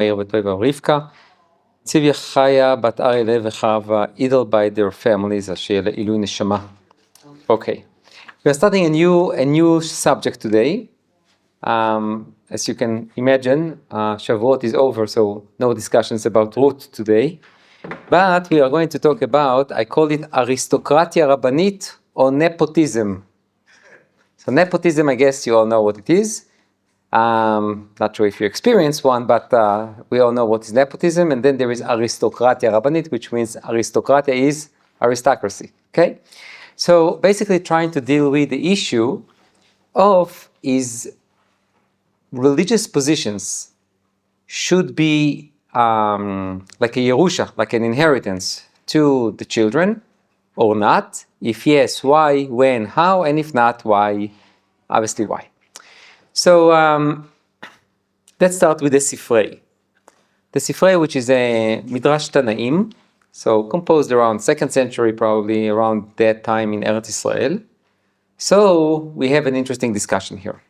מאיר וטובה ורבקה, ציוויה חיה, בת אריה לב וחווה, either by their families, אז שיהיה לעילוי נשמה. Okay, we are starting a new subject today. As you can imagine, Shavuot is over, so no discussions about Ruth today. But we are going to talk about, I call it Aristocratia Rabbanit or Nepotism. So nepotism, I guess you all know what it is. Not sure if you experience one, but we all know what is nepotism. And then there is Aristocratia Rabbanit, which means aristocratia is aristocracy. Okay? So basically trying to deal with the issue of is religious positions should be like a Yerusha, like an inheritance to the children or not? If yes, why, when, how, and if not, why? Obviously, why? So let's start with the Sifrei. The Sifrei, which is a Midrash Tanaim, so composed around 2nd century, probably around that time in Eretz Israel. So we have an interesting discussion here.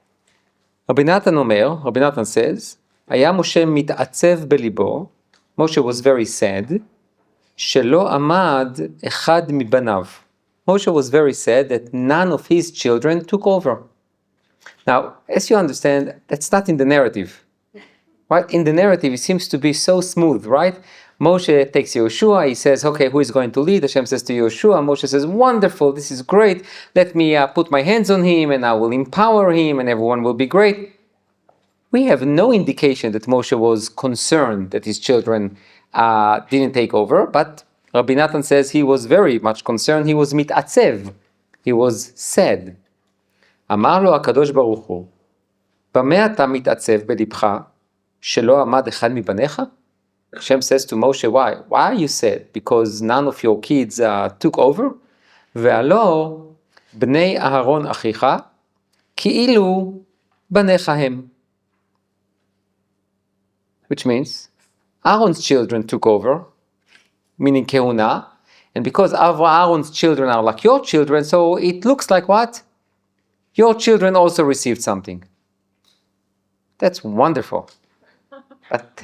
Rabbi Natan says, היה משה מתעצב בליבו, Moshe was very sad, שלא עמד אחד מבניו. Moshe was very sad that none of his children took over. Now, as you understand, that's not in the narrative. Right? In the narrative, it seems to be so smooth, right? Moshe takes Yehoshua, he says, okay, who is going to lead? Hashem says to Yehoshua, Moshe says, wonderful, this is great. Let me put my hands on him and I will empower him and everyone will be great. We have no indication that Moshe was concerned that his children didn't take over, but Rabbi Natan says he was very much concerned. He was mit'atzev. He was sad. אמר לו הקדוש ברוך הוא, במה אתה מתעצב בלבך שלא עמד אחד מבניך? Hashem says to Moshe, why? Why are you sad? Because none of your kids took over? והלא בני אהרון אחיך כאילו בניך הם. Which means Aaron's children took over, meaning Kehuna, and because Aaron's children are like your children, so it looks like what? Your children also received something. That's wonderful. But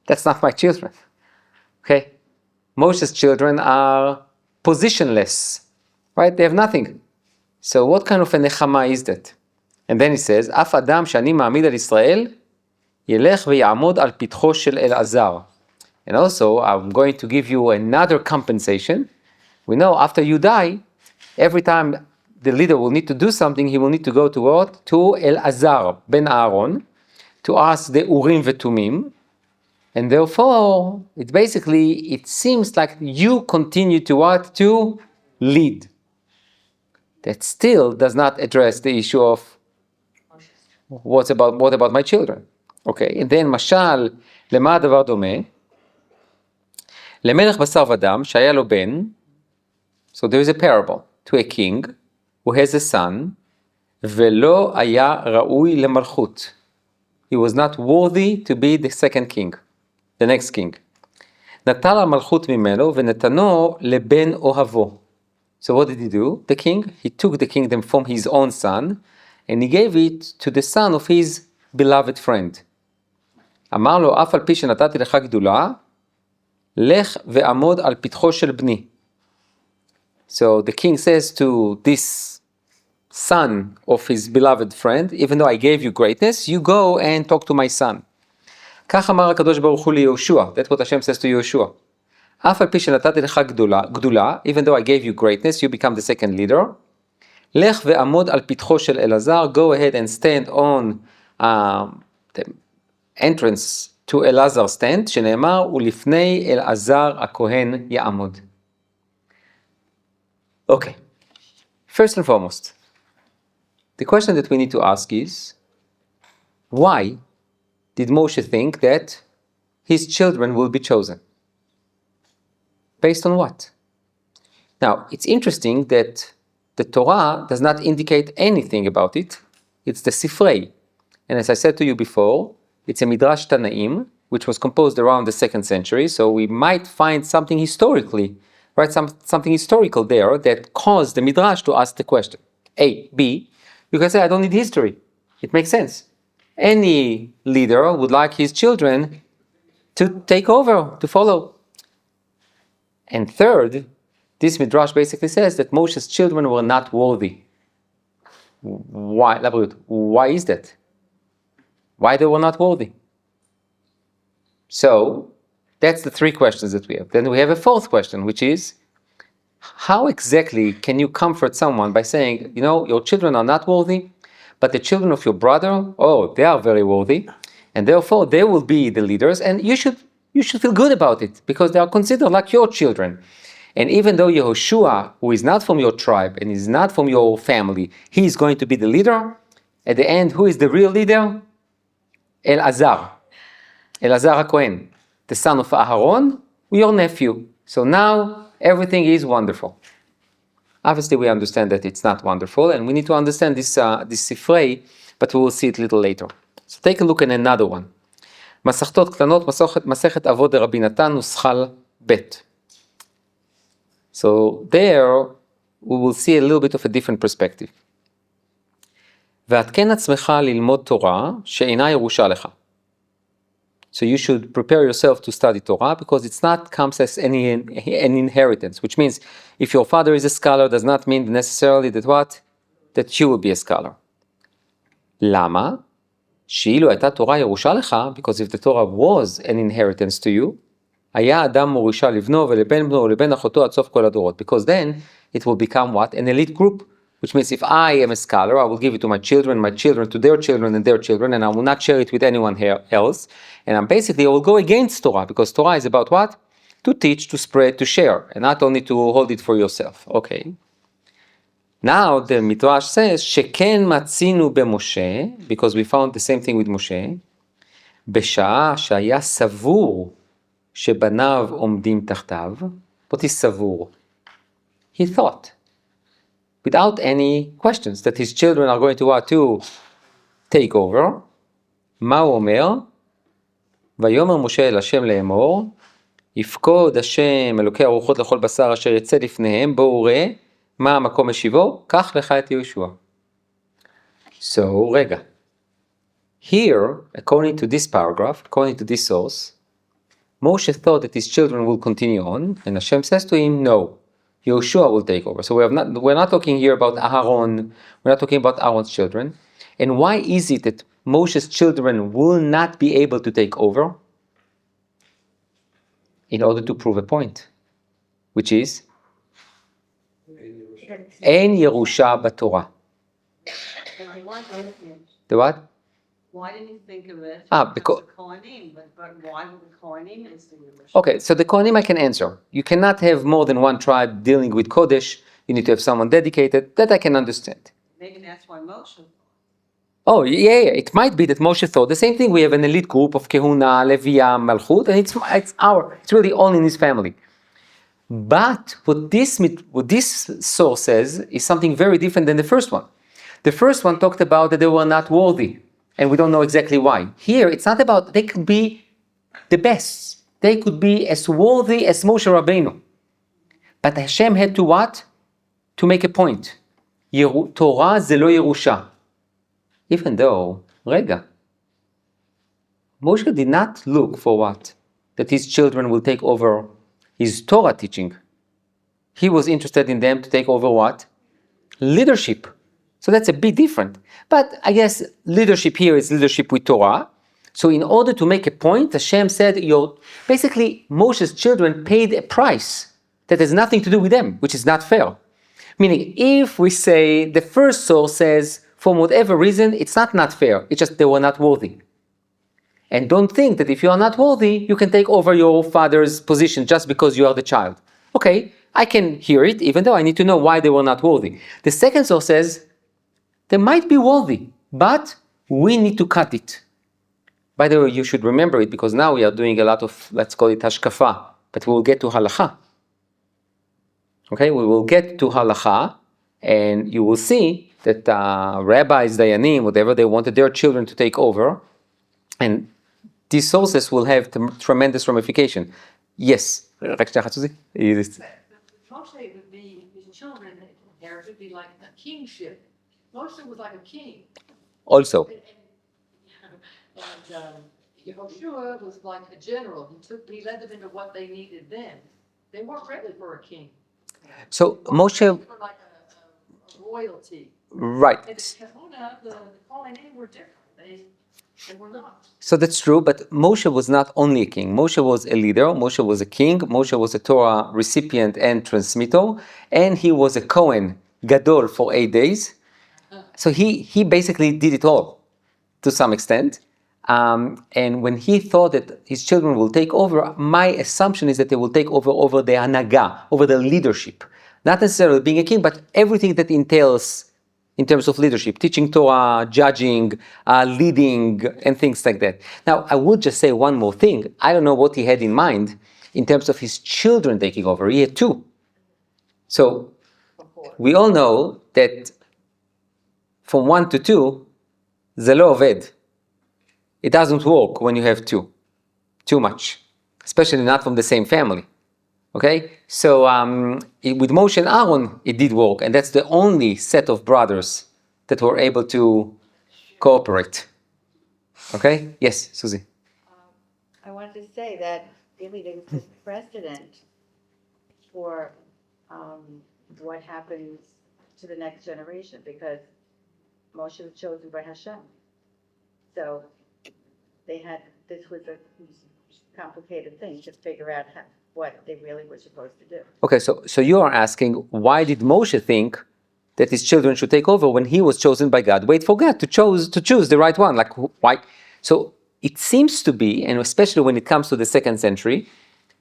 that's not my children. Okay? Moshe's children are positionless, right? They have nothing. So what kind of a nechama is that? And then he says, אף אדם שאני מעמיד על ישראל, ילך ויעמוד על פתחו של אלעזר. And also, I'm going to give you another compensation. We know after you die, every time the leader will need to do something, he will need to go to what? To Elazar ben Aaron, to ask the Urim veTumim. And therefore, it seems like you continue to what? To lead. That still does not address the issue of what about my children? Okay, and then משל, למה הדבר דומה? למלך בשר ודם, שהיה לו בן, so there is a parable to a king who has a son, ולא היה ראוי למלכות. He was not worthy to be the second king, the next king. נטל המלכות ממנו ונתנו לבן אוהבו. So what did he do? The king, he took the kingdom from his own son, and he gave it to the son of his beloved friend. אמר לו, אף על פי שנתתי לך גדולה, לך ועמוד על פתחו של בני. So the king says to this son of his beloved friend, even though I gave you greatness, you go and talk to my son. כך אמר הקדוש ברוך הוא ליהושע, that's what Hashem says to Yehoshua. אף על פי שנתתי לך גדולה, even though I gave you greatness, you become the second leader. לך ועמוד על פתחו של אלעזר, go ahead and stand on the entrance to Elazar's tent, שנאמר, ולפני אלעזר הכהן יעמוד. Okay, first and foremost, the question that we need to ask is, why did Moshe think that his children will be chosen? Based on what? Now, it's interesting that the Torah does not indicate anything about it. It's the Sifrei. And as I said to you before, it's a Midrash Tanaim, which was composed around the 2nd century, so we might find something historically, right? Something historical there that caused the Midrash to ask the question. A. B. You can say, I don't need history. It makes sense. Any leader would like his children to take over, to follow. And third, this midrash basically says that Moshe's children were not worthy. Why? Why is that? Why they were not worthy? So, that's the three questions that we have. Then we have a fourth question, which is, how exactly can you comfort someone by saying, your children are not worthy, but the children of your brother, they are very worthy, and therefore they will be the leaders, and you should feel good about it, because they are considered like your children. And even though Yehoshua, who is not from your tribe and is not from your family, he is going to be the leader, at the end, who is the real leader? Elazar HaKohen, the son of Aharon, your nephew. So now everything is wonderful. Obviously, we understand that it's not wonderful, and we need to understand this sifrei, but we will see it a little later. So take a look at another one. מסכתות קטנות, מסכת אבות דרבי נתן, נוסחל ב'. So there, we will see a little bit of a different perspective. ועדכן עצמך ללמוד תורה שאינה ירושה לך. So you should prepare yourself to study Torah, because it's not comes as an inheritance, which means if your father is a scholar, does not mean necessarily that what? That you will be a scholar. למה? שאילו הייתה תורה ירושה לך, because if the Torah was an inheritance to you, היה אדם מורישה לבנו ולבן בנו ולבן אחותו עד סוף כל הדורות, because then it will become what? An elite group. Which means if I am a scholar, I will give it to my children to their children, and their children, and I will not share it with anyone else. And I will go against Torah, because Torah is about what? To teach, to spread, to share, and not only to hold it for yourself. Okay. Now the Midrash says, שכן מצינו במשה, because we found the same thing with Moshe, בשעה שהיה סבור שבניו עומדים תחתיו. What is סבור? He thought, without any questions, that his children are going to take over. מה הוא אומר? ויאמר משה אל השם לאמור, יפקוד השם אלוקי הרוחות לכל בשר אשר יצא לפניהם, בואו ראה מה המקום משיבו, קח לך את יהושע. So, רגע. Here, according to this paragraph, according to this source, Moshe thought that his children will continue on, and Hashem says to him, no. Yehoshua will take over. So we're not talking here about Aharon, we're not talking about Aaron's children. And why is it that Moshe's children will not be able to take over? In order to prove a point, which is Ein Yerusha b'Torah. The what? Why didn't you think of it? Because the Kohanim, but why would the Kohanim is the Yerusha? Okay, so the Kohanim I can answer. You cannot have more than one tribe dealing with Kodesh. You need to have someone dedicated. That I can understand. Maybe that's why Moshe. Oh, yeah. It might be that Moshe thought the same thing. We have an elite group of Kehuna, Leviah, Malchut, and it's really all in his family. But what this source says is something very different than the first one. The first one talked about that they were not worthy, and we don't know exactly why. Here, it's not about, they could be the best. They could be as worthy as Moshe Rabbeinu. But Hashem had to what? To make a point. Torah ze lo Yerusha. Even though, Moshe did not look for what? That his children will take over his Torah teaching. He was interested in them to take over what? Leadership. So that's a bit different. But I guess leadership here is leadership with Torah. So in order to make a point, Hashem said, basically Moshe's children paid a price that has nothing to do with them, which is not fair. Meaning, if we say the first source says, for whatever reason, it's not fair. It's just they were not worthy. And don't think that if you are not worthy, you can take over your father's position just because you are the child. Okay, I can hear it, even though I need to know why they were not worthy. The second source says, they might be worthy, but we need to cut it. By the way, you should remember it, because now we are doing a lot of, let's call it hashkafa, but we will get to halacha. Okay, we will get to halacha, and you will see that rabbis, dayanim, whatever, they wanted their children to take over, and these sources will have tremendous ramification. Yes. Moshe would be, his children inherit would be like a kingship. Moshe was like a king. Also. And Yehoshua was like a general. He led them into what they needed then. They weren't ready for a king. So Moshe, For like a royalty. right. And the calling in were different. They were not. So that's true, but Moshe was not only a king. Moshe was a leader, Moshe was a king, Moshe was a Torah recipient and transmitter, and he was a Kohen Gadol for 8 days. So he basically did it all to some extent. And when he thought that his children will take over, my assumption is that they will take over the Hanaga, over the leadership. Not necessarily being a king, but everything that entails in terms of leadership, teaching Torah, judging, leading, and things like that. Now, I would just say one more thing. I don't know what he had in mind in terms of his children taking over. He had 2. So we all know that from 1 to 2, זה לא עובד. It doesn't work when you have 2. Too much. Especially not from the same family. Okay? So with Moshe and Aaron, it did work. And that's the only set of brothers that were able to cooperate. Okay? Yes, Susie. I wanted to say that really there was this precedent for what happens to the next generation, because Moshe was chosen by Hashem. So this was a complicated thing to figure out what they really were supposed to do. Okay, so you are asking, why did Moshe think that his children should take over when he was chosen by God? Wait for God to choose the right one. Like, why? So it seems to be, and especially when it comes to the 2nd century,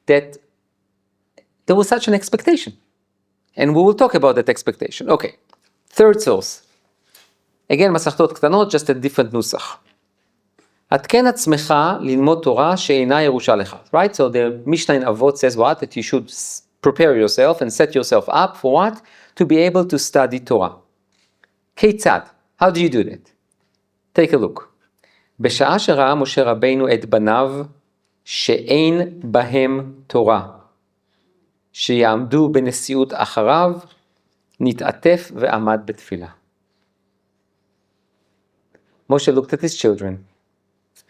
that there was such an expectation. And we will talk about that expectation. Okay, 3rd source. Again, מסכתות קטנות, just a different נוסח. התקן עצמך ללמוד תורה שאינה ירושה לך. Right? So the Mishnah in Avot says what? That you should prepare yourself and set yourself up for what? To be able to study Torah. כיצד? How do you do that? Take a look. בשעה שראה משה רבינו את בניו שאין בהם תורה, שיעמדו בנשיאות אחריו, נתעטף ועמד בתפילה. Moshe looked at his children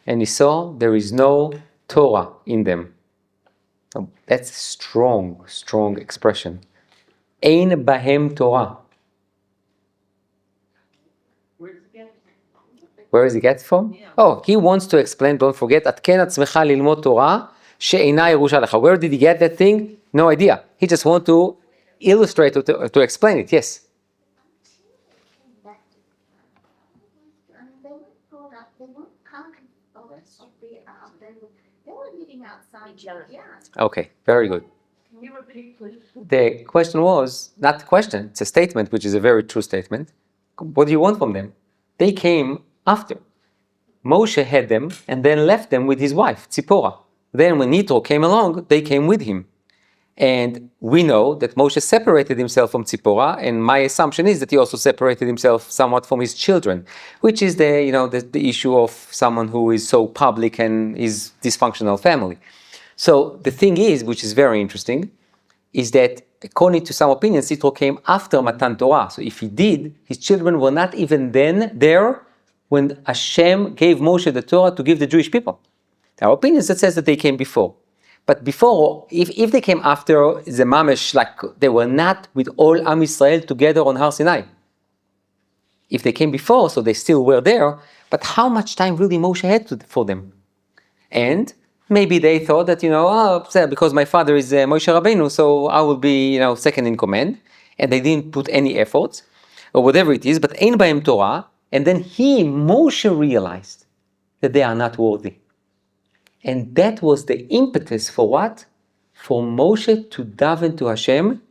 and he saw there is no Torah in them. Oh, that's a strong expression. Ein bahem Torah. Where does he get it from? Oh, he wants to explain, don't forget, התקן עצמך ללמוד תורה שאינה ירושה לך. Where did he get that thing? No idea. He just wants to illustrate, to explain it, yes. They were living outside. Yeah. Okay, very good. Can you repeat, please? The question was, not the question, it's a statement, which is a very true statement. What do you want from them? They came after. Moshe had them and then left them with his wife, Tzipporah. Then when Yitro came along, they came with him. And we know that Moshe separated himself from Tzipporah, and my assumption is that he also separated himself somewhat from his children, which is the issue of someone who is so public and is dysfunctional family. So the thing is, which is very interesting, is that according to some opinions, Yitro came after Matan Torah. So if he did, his children were not even then there when Hashem gave Moshe the Torah to give the Jewish people. There are opinions that says that they came before. But before, if they came after the Mamesh, like they were not with all Am Yisrael together on Har Sinai. If they came before, so they still were there, but how much time really Moshe had for them? And maybe they thought that, because my father is Moshe Rabbeinu, so I will be, second in command. And they didn't put any effort, or whatever it is, but Ein Bahem Torah. And then Moshe realized that they are not worthy. And that was the impetus for what? For Moshe to daven to Hashem.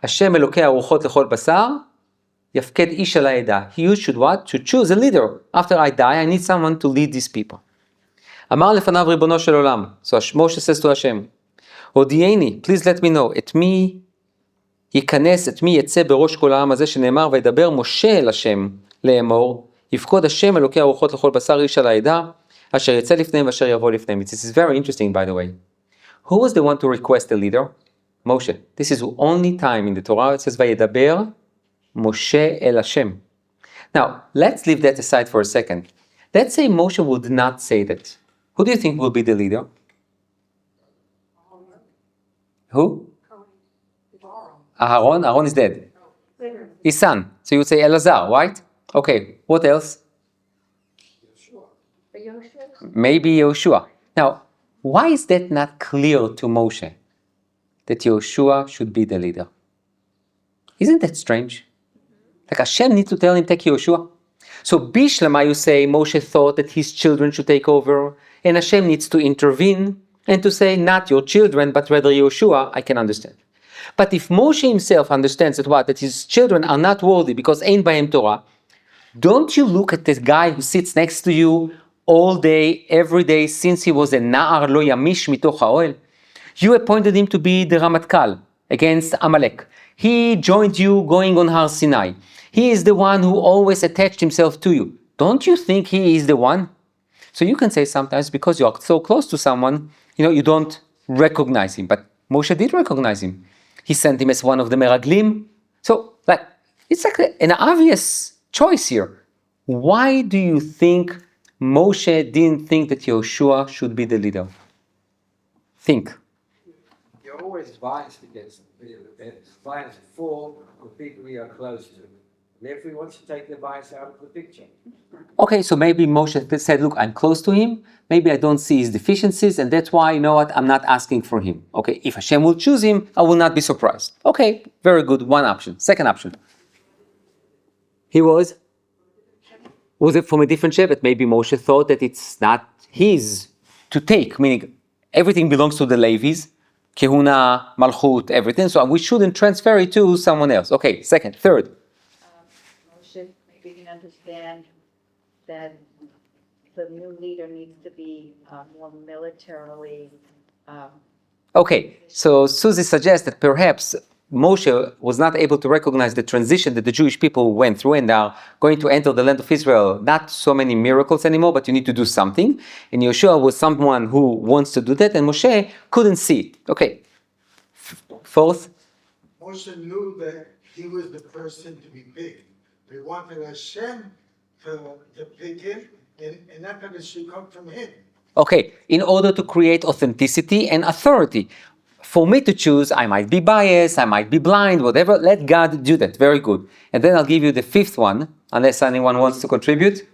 Hashem Elokei aruchot lechol basar, yafked ish al ha'edah. He should what? Should choose a leader. After I die, I need someone to lead these people. Amar lefanav ribono shel olam. So Moshe says to Hashem, Hodieni, please let me know, את מי ייכנס, את מי יצא בראש כל העם הזה שנאמר, וידבר משה אל השם לאמור, יפקוד השם אלוקי ארוחות לכל בשר איש על העדה, אשר יצא לפניהם ואשר יבוא לפניהם. This is very interesting, by the way. Who was the one to request a leader? Moshe. This is the only time in the Torah it says, וידבר משה אל השם. Now, let's leave that aside for a second. Let's say Moshe would not say that. Who do you think will be the leader? Who? Aaron. Aaron is dead. His son. So you would say Elazar, right? Okay, what else? Maybe Yoshua. Now, why is that not clear to Moshe? That Yoshua should be the leader? Isn't that strange? Like Hashem needs to tell him, take Yoshua. So Bishlama, you say, Moshe thought that his children should take over, and Hashem needs to intervene and to say, not your children, but rather Yoshua, I can understand. But if Moshe himself understands that what? That his children are not worthy because ain't by him Torah, don't you look at this guy who sits next to you all day, every day, since he was a Na'ar lo yamish mitoch ha'oel? You appointed him to be the Ramatkal against Amalek. He joined you going on Har Sinai. He is the one who always attached himself to you. Don't you think he is the one? So you can say sometimes because you are so close to someone, you don't recognize him. But Moshe did recognize him. He sent him as one of the Meraglim. So it's like an obvious choice here. Why do you think Moshe didn't think that Yoshua should be the leader? Think. You're always biased against biased for the people we are close to. Therefore, he wants to take the bias out of the picture. Okay, so maybe Moshe said, look, I'm close to him. Maybe I don't see his deficiencies, and that's why, I'm not asking for him. Okay, if Hashem will choose him, I will not be surprised. Okay, very good. One option. Second option. He was it from a different shepherd? Maybe Moshe thought that it's not his to take, meaning everything belongs to the Levis, Kehuna, Malchut, everything. So we shouldn't transfer it to someone else. Okay, second, third. Moshe maybe can understand that the new leader needs to be more militarily. Okay, so Susie suggests that perhaps Moshe was not able to recognize the transition that the Jewish people went through and are going to enter the land of Israel. Not so many miracles anymore, but you need to do something. And Yeshua was someone who wants to do that, and Moshe couldn't see it. Okay. Fourth. Moshe knew that he was the person to be picked. He wanted Hashem to pick him, and that kind of should come from him. Okay, in order to create authenticity and authority. For me to choose, I might be biased, I might be blind, whatever. Let God do that. Very good. And then I'll give you the fifth one, unless anyone wants to contribute.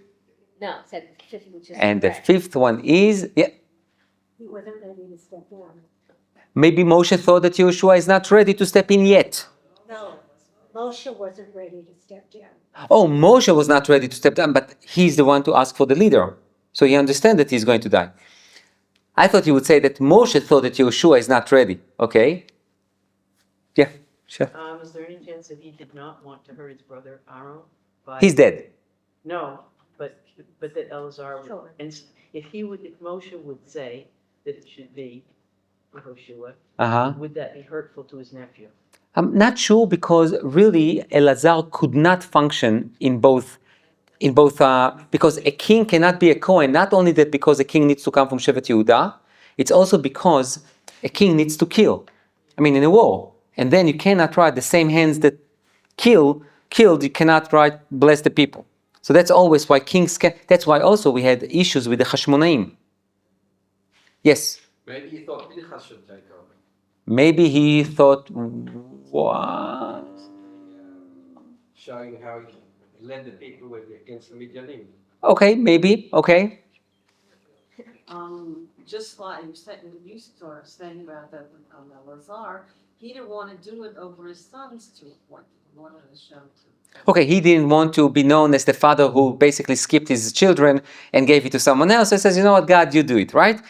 No, said fifth, which is And the correct. fifth one is, He wasn't ready to step down. maybe Moshe thought that Yeshua is not ready to step in yet. No, Moshe wasn't ready to step down. Oh, Moshe was not ready to step down, but he's the one to ask for the leader. So he understands that he's going to die. I thought you would say that Moshe thought that Yeshua is not ready. Okay? Yeah, sure. Is there any chance that he did not want to hurt his brother Aaron? He's dead. No, but that Elazar would, Sure. and if Moshe would say that it should be Yehoshua, Uh-huh. would that be hurtful to his nephew? I'm not sure because really Elazar could not function in both because a king cannot be a Kohen. Not only that because a king needs to come from Shevet Yehuda, it's also because a king needs to kill. In a war. And then you cannot write the same hands that killed, you cannot write bless the people. So that's always why kings can, that's why also we had issues with the Hashmonaim. Yes? Maybe he thought Pinchas should take over. Maybe he thought, what? Showing how he led the people against the Midianim. Okay, maybe, okay. Just like you started saying about that Lazar, he didn't want to do it over his sons to appoint. He wanted to show to. Okay, he didn't want to be known as the father who basically skipped his children and gave it to someone else. He says, you know what, God, you do it, right?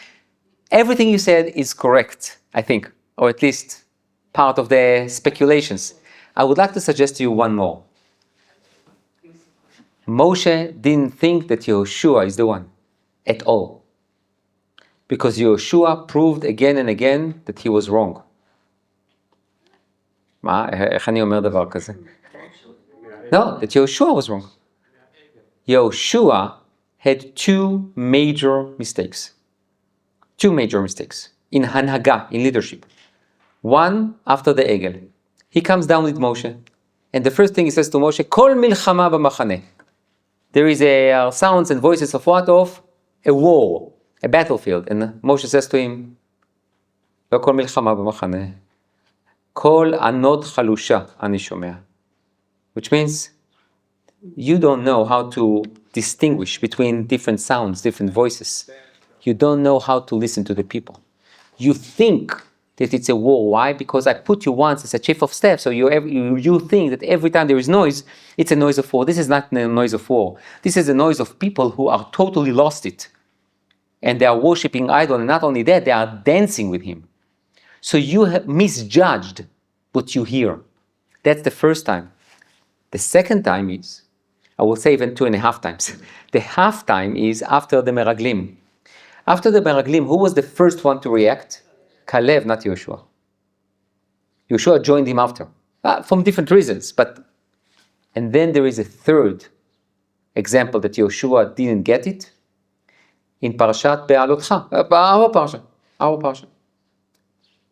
Everything you said is correct, I think, or at least part of the speculations. I would like to suggest to you one more. Moshe didn't think that Yehoshua is the one at all. Because Yehoshua proved again and again that he was wrong. איך אני אומר דבר כזה? No, that Yehoshua was wrong. Yehoshua had two major mistakes. In Hanhaga, in leadership. One after the Egel. He comes down with Moshe. And the first thing he says to Moshe, Kol milchama b'machane. there is a sounds and voices of what? Of a war, a battlefield. And Moshe says to him, לא כל מלחמה במחנה, כל ענות חלושה אני שומע. Which means, you don't know how to distinguish between different sounds, different voices. You don't know how to listen to the people. You think that it's a war. Why? Because I put you once as a chief of staff, so you think that every time there is noise, it's a noise of war. This is not a noise of war. This is a noise of people who are totally lost it. And they are worshipping idol, and not only that, they are dancing with him. So you have misjudged what you hear. That's the first time. The second time is, I will say even 2.5 times. The half time is after the Meraglim. After the Meraglim, who was the first one to react? Kalev, not Yoshua. Yoshua joined him after, from different reasons. And then there is a third example that Yoshua didn't get it in Parashat Be'alotcha, our Parsha.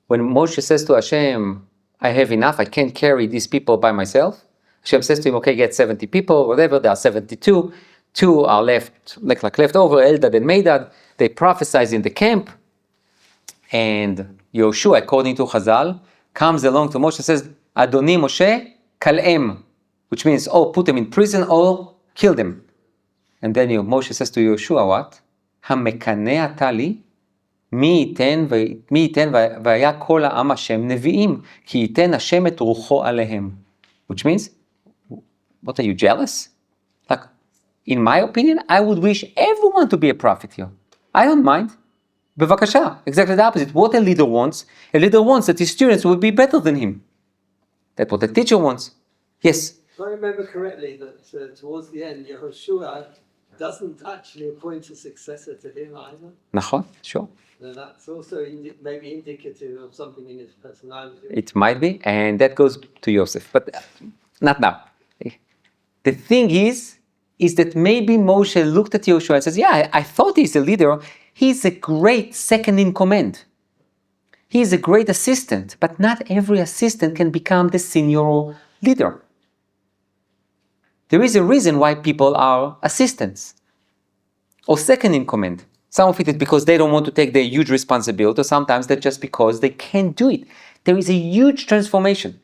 When Moshe says to Hashem, I have enough, I can't carry these people by myself. Hashem says to him, okay, get 70 people, whatever, there are 72. 2 are left, like left over, Eldad and Medad. They prophesize in the camp. And Yoshua, according to Chazal, comes along to Moshe and says, Adoni Moshe, kal'em, which means, put them in prison or kill them. And then Moshe says to Yoshua, what? המקנא אתה לי, מי ייתן והיה כל העם השם נביאים, כי ייתן השם את רוחו עליהם. Which means, what are you, jealous? Like, in my opinion, I would wish everyone to be a prophet here. I don't mind. בבקשה, exactly the opposite. What a leader wants that his students will be better than him. That's what the teacher wants. Yes? If I remember correctly, that towards the end, Yehoshua doesn't actually appoint a successor to him either. נכון, sure. And that's also maybe indicative of something in his personality. It might be, and that goes to Yosef, but not now. The thing is that maybe Moshe looked at Yoshua and says, yeah, I thought he's a leader. He's a great second in command. He's a great assistant, but not every assistant can become the senior leader. There is a reason why people are assistants or second in command. Some of it is because they don't want to take the huge responsibility, or sometimes that's just because they can't do it. There is a huge transformation.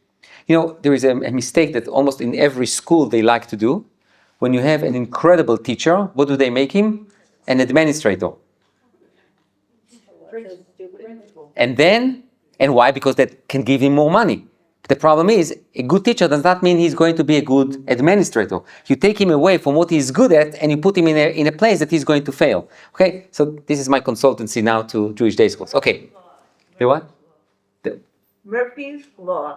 There is a mistake that almost in every school they like to do. When you have an incredible teacher, what do they make him? An administrator. And why? Because that can give him more money. The problem is, a good teacher does not mean he's going to be a good administrator. You take him away from what he's good at and you put him in a place that he's going to fail. Okay, so this is my consultancy now to Jewish day schools. Okay, the what? Murphy's Law.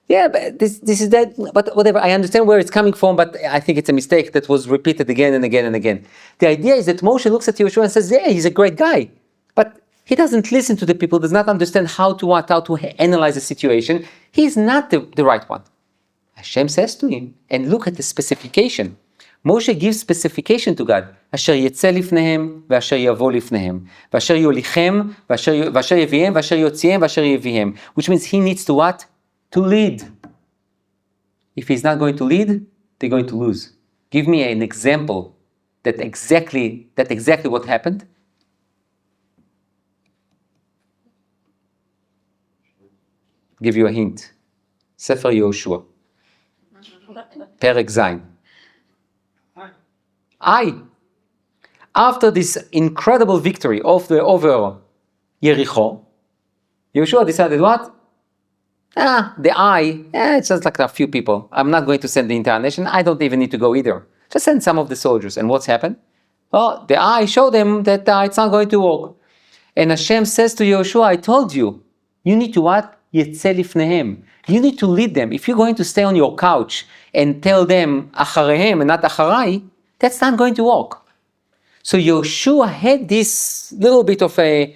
Yeah, but this is that, but whatever, I understand where it's coming from, but I think it's a mistake that was repeated again and again and again. The idea is that Moshe looks at Yoshua and says, yeah, he's a great guy, but he doesn't listen to the people, does not understand how to analyze the situation. He's not the right one. Hashem says to him, and look at the specification. Moshe gives specification to God. אשר יצא לפניהם, ואשר יבוא לפניהם, ואשר יוליכם, ואשר יביהם, ואשר יוציאם, ואשר יביהם. Which means he needs to what? To lead. If he's not going to lead, they're going to lose. Give me an example that exactly what happened. Give you a hint. Sefer Yehoshua. Perek Zayin. After this incredible victory over Yericho, Yehoshua decided what? It's just like a few people. I'm not going to send the entire nation. I don't even need to go either. Just send some of the soldiers. And what's happened? Well, the eye showed them that it's not going to work. And Hashem says to Yehoshua, I told you, you need to what? יצא לפניהם. You need to lead them. If you're going to stay on your couch and tell them אחריהם and not אחריי, that's not going to work. So Yehoshua had this little bit of a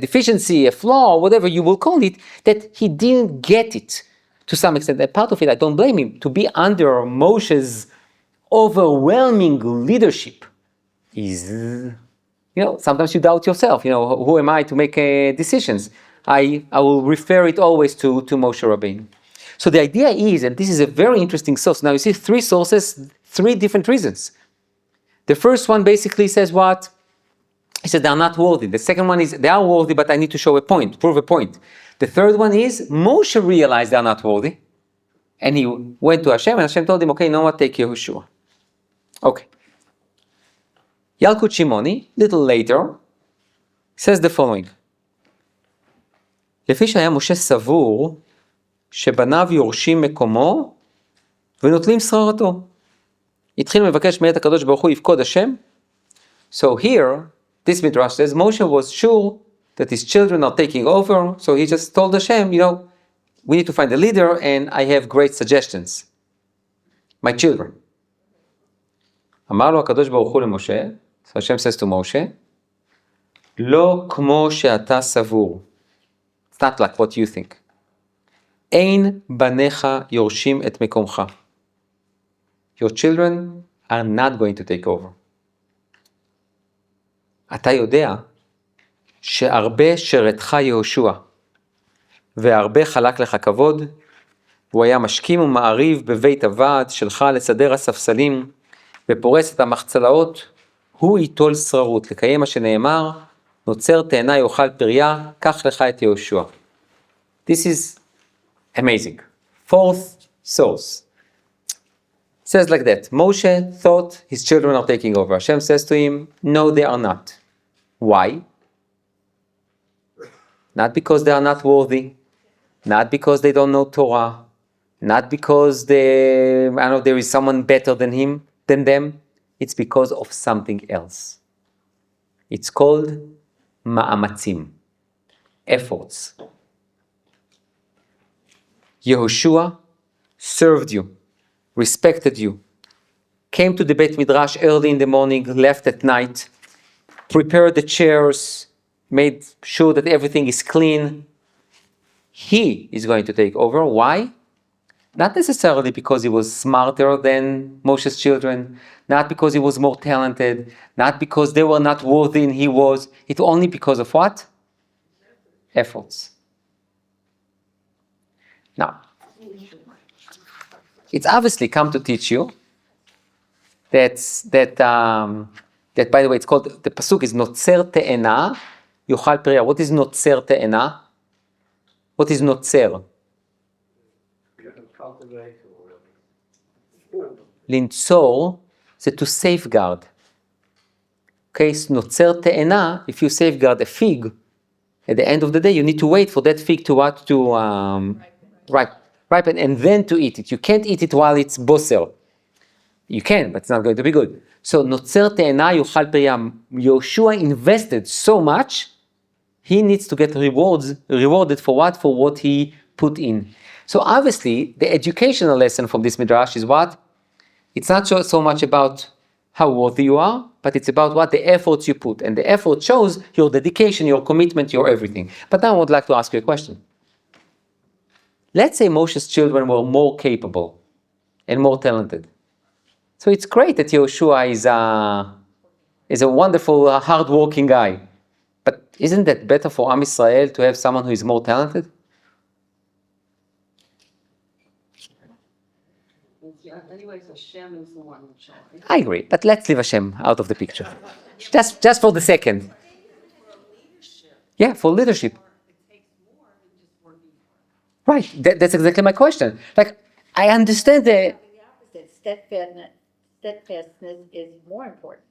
deficiency, a flaw, whatever you will call it, that he didn't get it to some extent. And part of it, I don't blame him. To be under Moshe's overwhelming leadership is... sometimes you doubt yourself. Who am I to make decisions? I will refer it always to Moshe Rabbeinu. So the idea is, and this is a very interesting source. Now you see 3 sources, 3 different reasons. The first one basically says what? He said they are not worthy. The second one is they are worthy, but I need to show a point, prove a point. The third one is Moshe realized they are not worthy. And he went to Hashem, and Hashem told him, okay, you know what, take Yehoshua. Okay. Yalkut Shimoni, little later, says the following. לפי שהיה משה סבור שבניו יורשים מקומו ונוטלים שררתו. התחיל מבקש מאת הקדוש ברוך הוא יפקוד השם. So here, this midrash says, Moshe was sure that his children are taking over, so he just told Hashem, we need to find a leader, and I have great suggestions. My children. אמר לו הקדוש ברוך הוא למשה, so Hashem says to Moshe, לא כמו שאתה סבור. It's not like what you think. אין בניך יורשים את מקומך. Your children are not going to take over. אתה יודע שהרבה שרתך יהושע, והרבה חלק לך כבוד, הוא היה משכים ומעריב בבית הוועד שלך לסדר הספסלים, ופורס את המחצלאות, הוא ייטול שררות, לקיים מה שנאמר, נוצר תאנה יאכל פריה, קח לך את יהושע. This is amazing. 4th source. It says like that, Moshe thought his children are taking over. Hashem says to him, no, they are not. Why? Not because they are not worthy, not because they don't know Torah, not because there is someone better than them. It's because of something else. It's called ma'amatzim, efforts. Yehoshua served you, respected you, came to the Beit Midrash early in the morning, left at night, prepared the chairs, made sure that everything is clean. He is going to take over. Why? Not necessarily because he was smarter than Moshe's children, not because he was more talented, not because they were not worthy and he was. It's only because of what? Efforts. Now, it's obviously come to teach you that by the way, it's called, the pasuk is notzer te'ena, yochal peria. What is notzer te'ena? What is notzer? Lintzor, is to safeguard. Okay, so notzer te'ena, if you safeguard a fig, at the end of the day, you need to wait for that fig to what? To ripen and then to eat it. You can't eat it while it's boser. You can, but it's not going to be good. So, notzer te'ena yochal peria. Yehoshua invested so much, he needs to get rewarded for what? For what he put in. So obviously, the educational lesson from this midrash is what? It's not so much about how worthy you are, but it's about what the efforts you put. And the effort shows your dedication, your commitment, your everything. But now I would like to ask you a question. Let's say Moshe's children were more capable and more talented. So it's great that Yehoshua is a wonderful, hard-working guy. But isn't that better for Am Yisrael to have someone who is more talented? Anyways, Hashem is the one in charge. I agree, but let's leave Hashem out of the picture. Just for the second. Yeah, for leadership. Right, that's exactly my question. Like, I understand the opposite. Steadfastness is more important.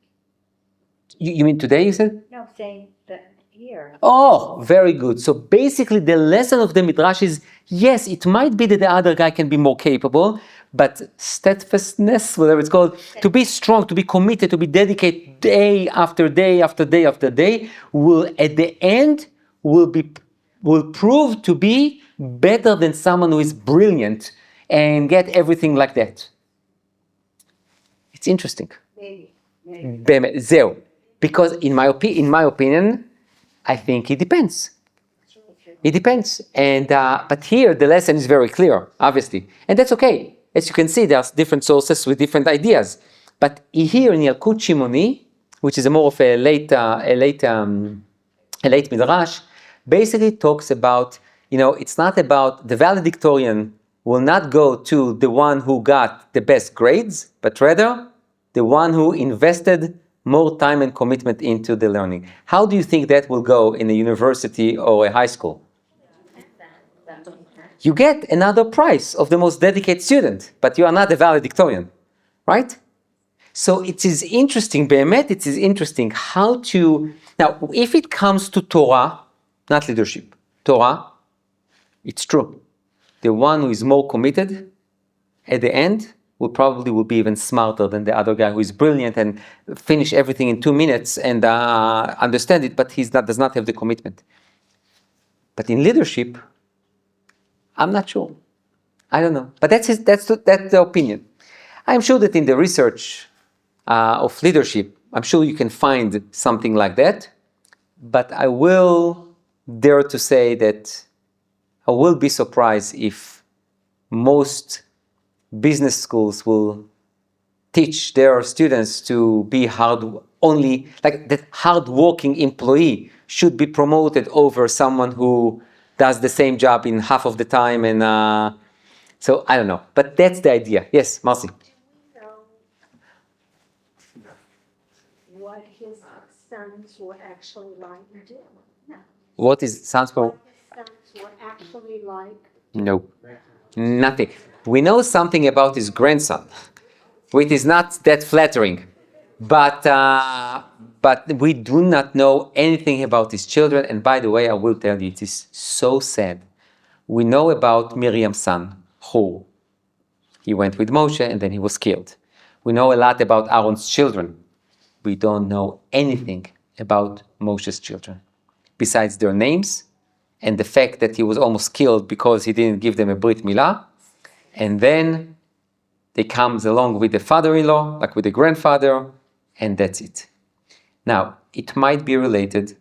You mean today, you said? No, I'm saying that here. Oh, very good. So basically the lesson of the Midrash is, yes, it might be that the other guy can be more capable, but steadfastness, whatever it's called, to be strong, to be committed, to be dedicated day after day after day after day, will at the end will prove to be better than someone who is brilliant and get everything like that. It's interesting. Maybe. Zero. Because in my opinion, I think it depends. It depends. And but here the lesson is very clear, obviously. And that's okay. As you can see, there's different sources with different ideas. But here in Yalkut Shimoni, which is a more of a late midrash, basically talks about, it's not about the valedictorian will not go to the one who got the best grades, but rather the one who invested more time and commitment into the learning. How do you think that will go in a university or a high school? You get another prize of the most dedicated student, but you are not a valedictorian, right? So it is interesting, Be'emet, it is interesting how to... Now, if it comes to Torah, not leadership, Torah, it's true. The one who is more committed, at the end, will be even smarter than the other guy who is brilliant and finish everything in 2 minutes and understand it, but does not have the commitment. But in leadership, I'm not sure. I don't know. But that's the opinion. I'm sure that in the research of leadership, I'm sure you can find something like that. But I will dare to say that I will be surprised if most business schools will teach their students to be that hard-working employee should be promoted over someone who does the same job in half of the time. And so I don't know, but that's the idea. Yes, Marcy. Do we know what his sons were actually like? What is sounds for? What his sons were actually like? No, nothing. We know something about his grandson, which is not that flattering, but we do not know anything about his children. And by the way, I will tell you, it is so sad. We know about Miriam's son, Hur. He went with Moshe and then he was killed. We know a lot about Aaron's children. We don't know anything about Moshe's children, besides their names and the fact that he was almost killed because he didn't give them a Brit Milah. And then they comes along with the father-in-law, like with the grandfather, and that's it. Now, it might be related,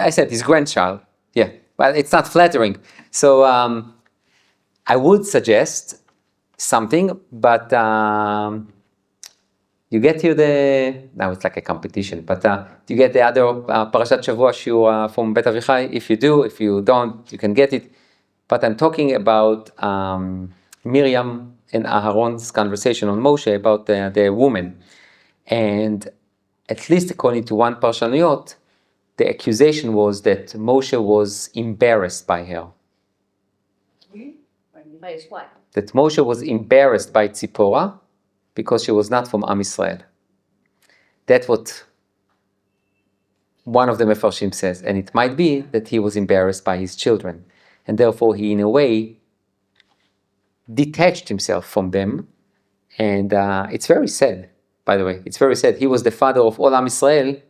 I said his grandchild, yeah, but it's not flattering. So I would suggest something, but you get here now it's like a competition, but you get the other Parashat Shavua shiur from Bet Avichai. If you do, if you don't, you can get it. But I'm talking about Miriam and Aharon's conversation on Moshe about the woman. And at least according to one Parshaniyot, the accusation was that Moshe was embarrassed by her. By his wife. That Moshe was embarrassed by Tzipporah because she was not from Am Yisrael. That's what one of the Mefarshim says. And it might be that he was embarrassed by his children. And therefore he, in a way, detached himself from them. And it's very sad, by the way. It's very sad. He was the father of all Am Yisrael,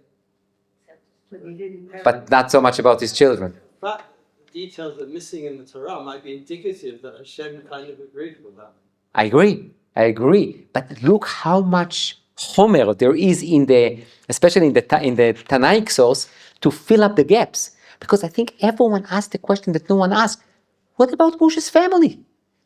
but not so much about his children. But details that are missing in the Torah might be indicative that Hashem kind of agreed with that. I agree. But look how much Homer there is especially in the Tanaic source, to fill up the gaps. Because I think everyone asked the question that no one asked. What about Moshe's family?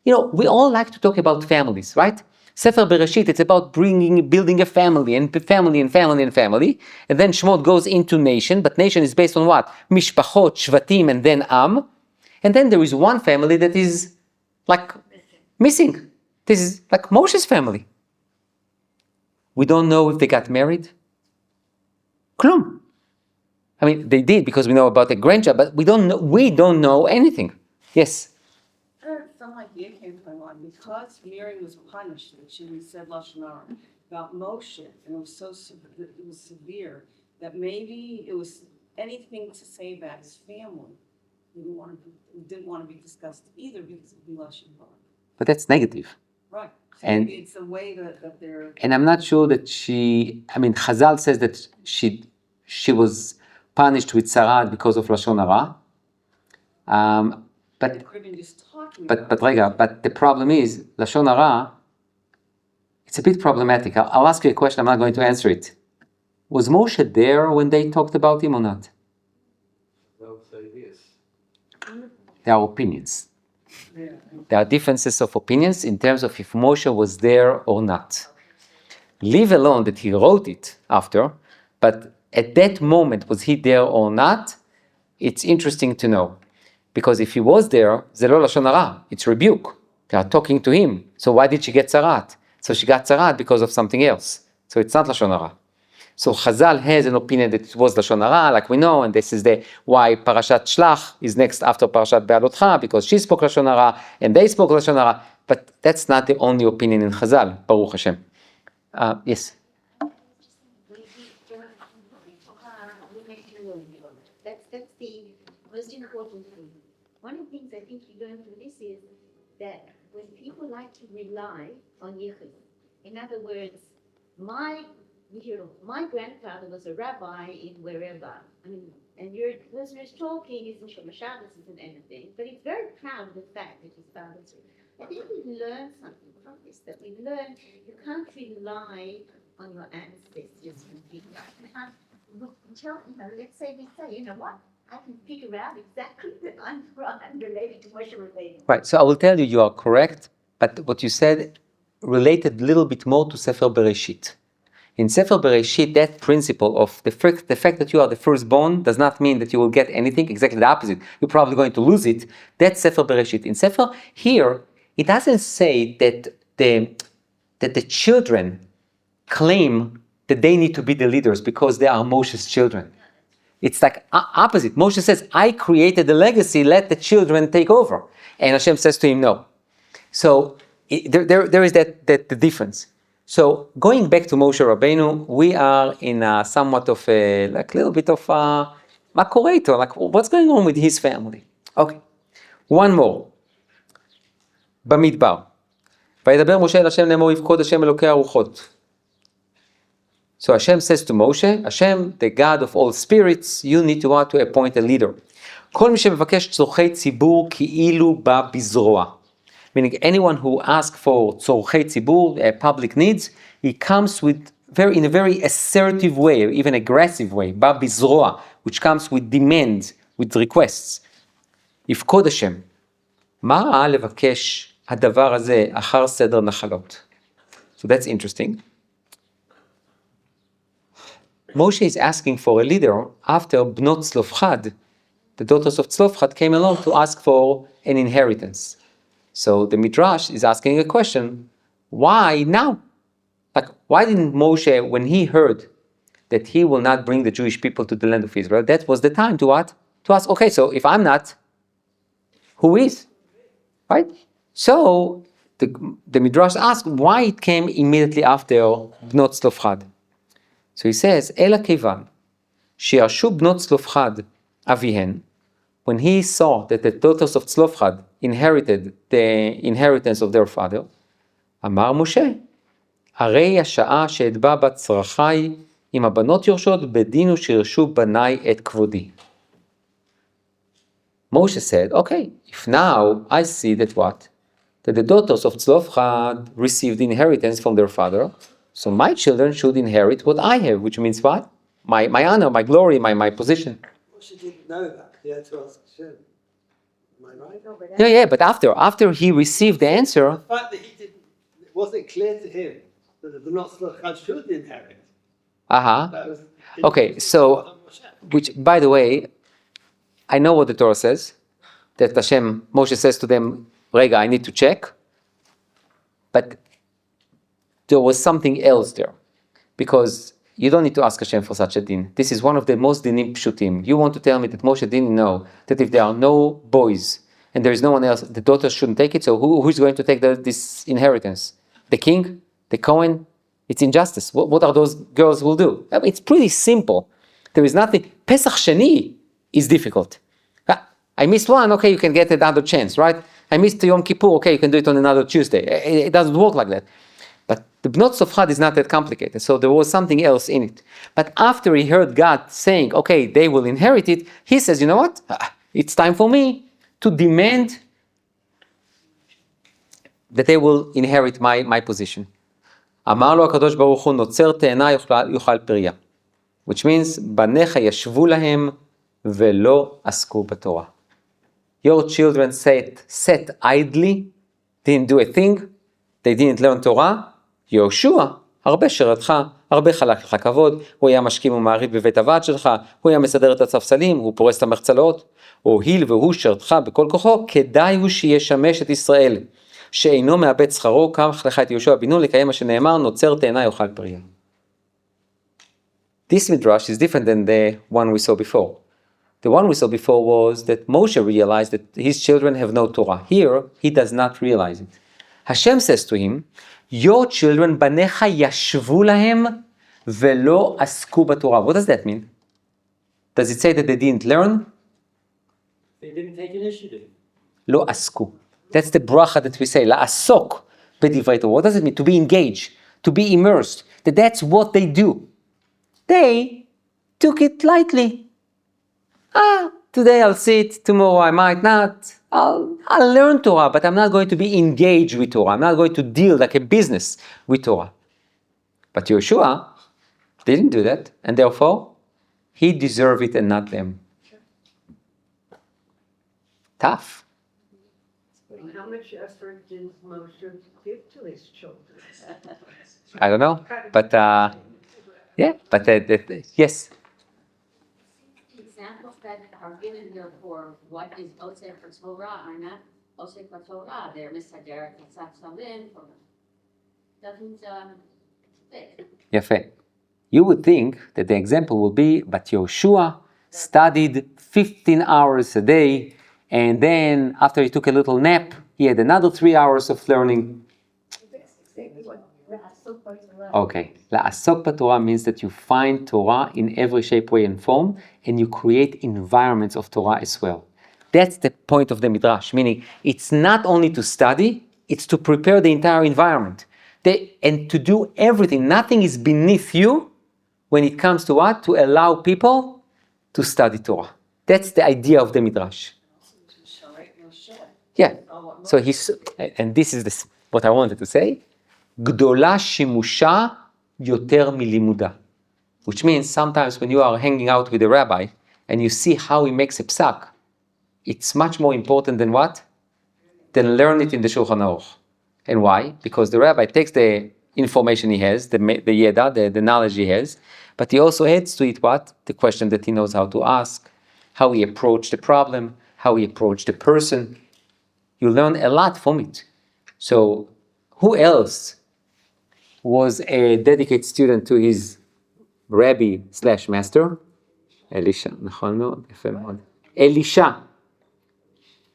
We all like to talk about families, right? Sefer Bereshit, it's about building a family, and family, and family, and family. And then Shemot goes into nation, but nation is based on what? Mishpachot, Shvatim, and then Am. And then there is one family that is like missing. This is like Moshe's family. We don't know if they got married. Klum. I mean, they did because we know about the grandchild, but we don't know anything. Yes? Some idea came to my mind, because Miriam was punished, and she said Lashon Hara about Moshe, and it was severe, that maybe it was anything to say about his family. Didn't want to be discussed either because it would be Lashon Hara. But that's negative. Right. So And- maybe it's the way that they're. And I'm not sure that Chazal says that she was punished with Sarah because of Lashon Hara. They could have been just talking about But the problem is, Lashon Hara, it's a bit problematic. I'll ask you a question, I'm not going to answer it. Was Moshe there when they talked about him or not? They'll say yes. There are opinions. There are differences of opinions in terms of if Moshe was there or not. Leave alone that he wrote it after, but at that moment, was he there or not? It's interesting to know. Because if he was there, זה לא לשון הרע, it's rebuke. They are talking to him. So why did she get tzaraat? So she got tzaraat because of something else. So it's not לשון הרע. So Chazal has an opinion that it was לשון הרע, like we know, and this is why Parashat Shlach is next after Parashat Be'alotcha, because she spoke לשון הרע, and they spoke לשון הרע. But that's not the only opinion in Chazal, Baruch Hashem. Yes? That's the most important thing. One of the things I think you learn from this is that when people like to rely on yichud, in other words, my grandfather was a rabbi in wherever. I mean, and your listener's talking isn't Shabbos, isn't anything, but he's very proud of the fact that his father's. I think we learn something from this, that we learn you can't rely on your ancestors completely. You can't tell, let's say we say, you know what, I can figure out exactly that I'm related to Moshe Rabbeinu. Right, so I will tell you, you are correct, but what you said related a little bit more to Sefer Bereshit. In Sefer Bereshit, that principle of the fact that you are the firstborn does not mean that you will get anything, exactly the opposite. You're probably going to lose it. That's Sefer Bereshit. In Sefer, here, it doesn't say that the children claim that they need to be the leaders because they are Moshe's children. It's like opposite. Moshe says, I created the legacy, let the children take over. And Hashem says to him, no. So there is that difference. So going back to Moshe Rabbeinu, we are in somewhat of a little bit of מה קורה איתו? Like what's going on with his family? Okay, one more. במדבר. וידבר משה אל השם לאמור יפקוד השם אלוקי הרוחות. So Hashem says to Moshe, Hashem, the God of all spirits, you need to appoint a leader. כל מי שמבקש צורכי ציבור כאילו בא בזרוע. Meaning anyone who asks for tzorchei tzibur, public needs, he comes with in a very assertive way, or even aggressive way, ba bizroa, which comes with demands, with requests. יפקוד השם, מה ראה לבקש הדבר הזה אחר סדר נחלות? So that's interesting. Moshe is asking for a leader after Bnot Tzlofchad, the daughters of Tzlofchad came along to ask for an inheritance. So the Midrash is asking a question, why now? Like, why didn't Moshe, when he heard that he will not bring the Jewish people to the land of Israel, that was the time to what? To ask, okay, so if I'm not, who is? Right? So the Midrash asks why it came immediately after Bnot Tzlofchad. So he says, Ela kevan, שירשו בנות צלופחד אביהן, when he saw that the daughters of Tzlofchad inherited the inheritance of their father, אמר משה, הרי השעה שאדבע בת צרכי, אם הבנות יורשות, בדין הוא שירשו בניי את כבודי. Moshe said, okay, if now I see that what? That the daughters of Tzlofchad received the inheritance from their father, so my children should inherit what I have, which means what? My honor, my glory, my position. Moshe didn't know that. He had to ask Hashem. Am I right? Yeah, but after he received the answer, The fact that it wasn't clear to him that the Bnot Tzlofchad should inherit. That was, okay, so, which, by the way, I know what the Torah says, that Moshe says to them, Rega, I need to check, but there was something else there, because you don't need to ask Hashem for such a din. This is one of the most dinim pshutim. You want to tell me that Moshe didn't know that if there are no boys and there is no one else, the daughters shouldn't take it, so who's going to take this inheritance? The king? The Cohen? It's injustice. What are those girls will do? I mean, it's pretty simple. There is nothing. Pesach Sheni is difficult. I missed one, okay, you can get another chance, right? I missed Yom Kippur, okay, you can do it on another Tuesday. It doesn't work like that. But the Bnot Tzlofchad is not that complicated, so there was something else in it. But after he heard God saying, okay, they will inherit it, he says, you know what? It's time for me to demand that they will inherit my position. אמר לו הקדוש ברוך הוא, נוצר תאנה יאכל פריה. Which means, בניך ישבו להם ולא עסקו בתורה. Your children sat idly, didn't do a thing, they didn't learn Torah. יהושע, הרבה שירתך, הרבה חלק לך כבוד, הוא היה משכים ומעריב בבית הוועד שלך, הוא היה מסדר את הספסלים, הוא פורס את המחצלות, הואיל והוא שרתך בכל כוחו, כדאי הוא שישמש את ישראל, שאינו מאבד שכרו, קח לך את יהושע בן נון לקיים מה שנאמר, נוצר תאנה יאכל פריה. This midrash is different than the one we saw before. The one we saw before was that Moshe realized that his children have no Torah. Here, he does not realize it. Hashem says to him, your children, banecha yashvu lahem velo asku b'Torah. What does that mean? Does it say that they didn't learn? They didn't take initiative. Lo asku. That's the bracha that we say, la asok b'divrei Torah. What does it mean? To be engaged, to be immersed. That's what they do. They took it lightly. Today I'll sit, tomorrow I might not. I'll learn Torah, but I'm not going to be engaged with Torah. I'm not going to deal like a business with Torah. But Yeshua didn't do that, and therefore, he deserved it and not them. Tough. How much effort did Moshe give to his children? I don't know, but yes. Examples that are given here for what is Oseh for Torah are not Oseh for Torah. They're Misader, Katzat Salim, doesn't fit. יפה. You would think that the example will be, but Yoshua studied 15 hours a day, and then after he took a little nap, he had another 3 hours of learning. Okay. La'asok b'Torah means that you find Torah in every shape, way, and form, and you create environments of Torah as well. That's the point of the Midrash, meaning it's not only to study, it's to prepare the entire environment. And to do everything. Nothing is beneath you when it comes to what? To allow people to study Torah. That's the idea of the Midrash. Yeah. So and this is what I wanted to say. Gdola shimusha yoter milimuda. Which means sometimes when you are hanging out with a rabbi and you see how he makes a psak, it's much more important than what? Than learn it in the Shulchan Aruch. And why? Because the rabbi takes the information he has, the yeda, the knowledge he has, but he also adds to it what? The question that he knows how to ask, how he approached the problem, how he approached the person. You learn a lot from it. So who else was a dedicated student to his Rabbi/master? Elisha, נכון מאוד, יפה מאוד.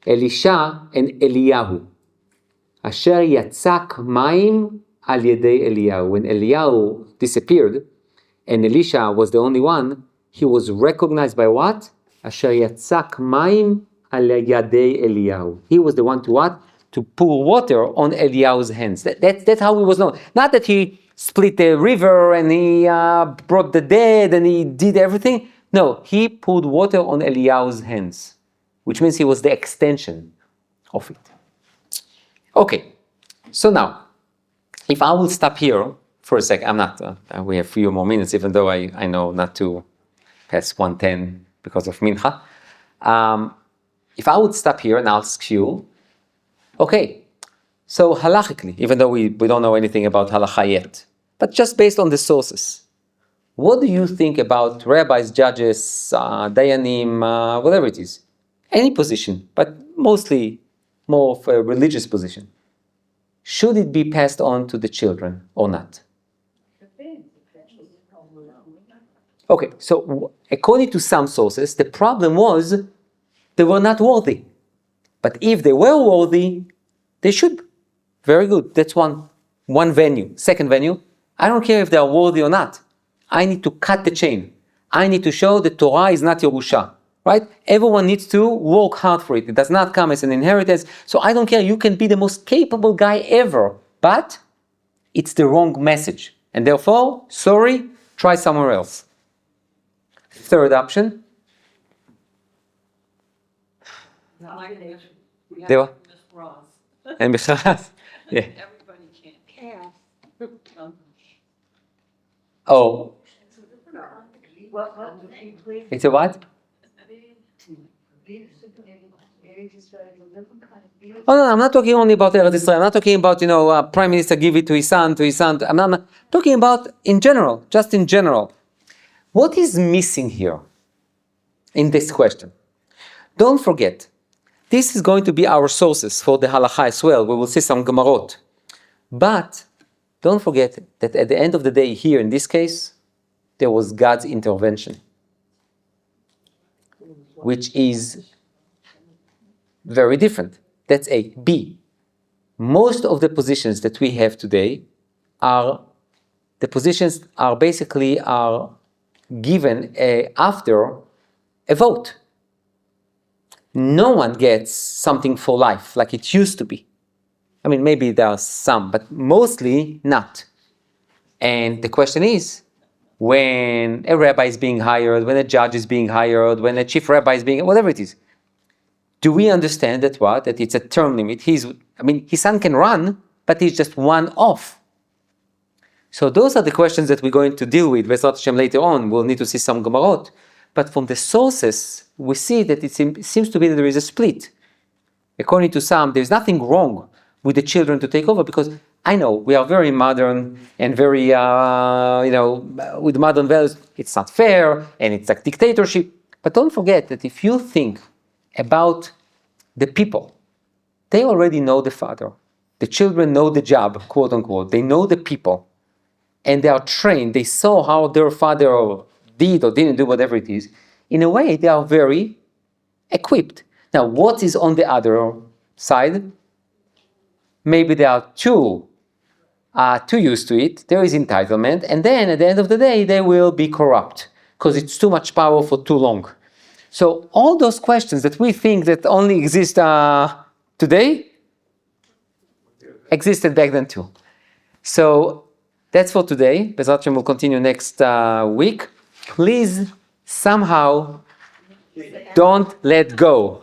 Elisha and Eliyahu. Asher yatzak mayim al yedei Eliyahu. When Eliyahu disappeared, and Elisha was the only one, he was recognized by what? Asher yatzak mayim al yedei Eliyahu. He was the one to what? To pour water on Eliyahu's hands. That's how he was known. Not that he split the river and he brought the dead and he did everything. No, he poured water on Eliyahu's hands, which means he was the extension of it. Okay, so now, if I will stop here for a sec, I'm not, we have a few more minutes, even though I know not to pass 1:10 because of Mincha. If I would stop here and ask you, okay, so halachically, even though we don't know anything about halacha yet, but just based on the sources, what do you think about rabbis, judges, dayanim, whatever it is? Any position, but mostly more of a religious position. Should it be passed on to the children or not? Okay, so according to some sources, the problem was they were not worthy. But if they were worthy, they should. Very good. That's one venue. Second venue, I don't care if they are worthy or not. I need to cut the chain. I need to show that Torah is not Yerusha. Right? Everyone needs to work hard for it. It does not come as an inheritance. So I don't care. You can be the most capable guy ever, but it's the wrong message. And therefore, sorry, try somewhere else. Third option. There were. And B'chaz. Yeah. Everybody can't. Oh. It's a what? Oh no, I'm not talking only about Eretz Israel. I'm not talking about, Prime Minister give it to his son. I'm not talking about in general, just in general. What is missing here in this question? don't forget, this is going to be our sources for the halacha as well. We will see some gemarot. But don't forget that at the end of the day, here in this case, there was God's intervention, which is very different. That's A. B. Most of the positions that we have today are basically given after a vote. No one gets something for life like it used to be. I mean, maybe there are some, but mostly not. And the question is, when a rabbi is being hired, when a judge is being hired, when a chief rabbi is being, whatever it is, do we understand that it's a term limit? His son can run, but he's just one off. So those are the questions that we're going to deal with B'ezrat Hashem later on. We'll need to see some gemarot. But from the sources, we see that it seems to be that there is a split. According to some, there's nothing wrong with the children to take over, because I know we are very modern and very, with modern values. It's not fair and it's like dictatorship. But don't forget that if you think about the people, they already know the father. The children know the job, quote unquote. They know the people. And they are trained. They saw how their father did or didn't do whatever it is. In a way, they are very equipped. Now, what is on the other side? Maybe they are too used to it. There is entitlement. And then at the end of the day, they will be corrupt because it's too much power for too long. So all those questions that we think that only exist today existed back then too. So that's for today. B'ezrat Hashem will continue next week. Please, somehow, don't let go.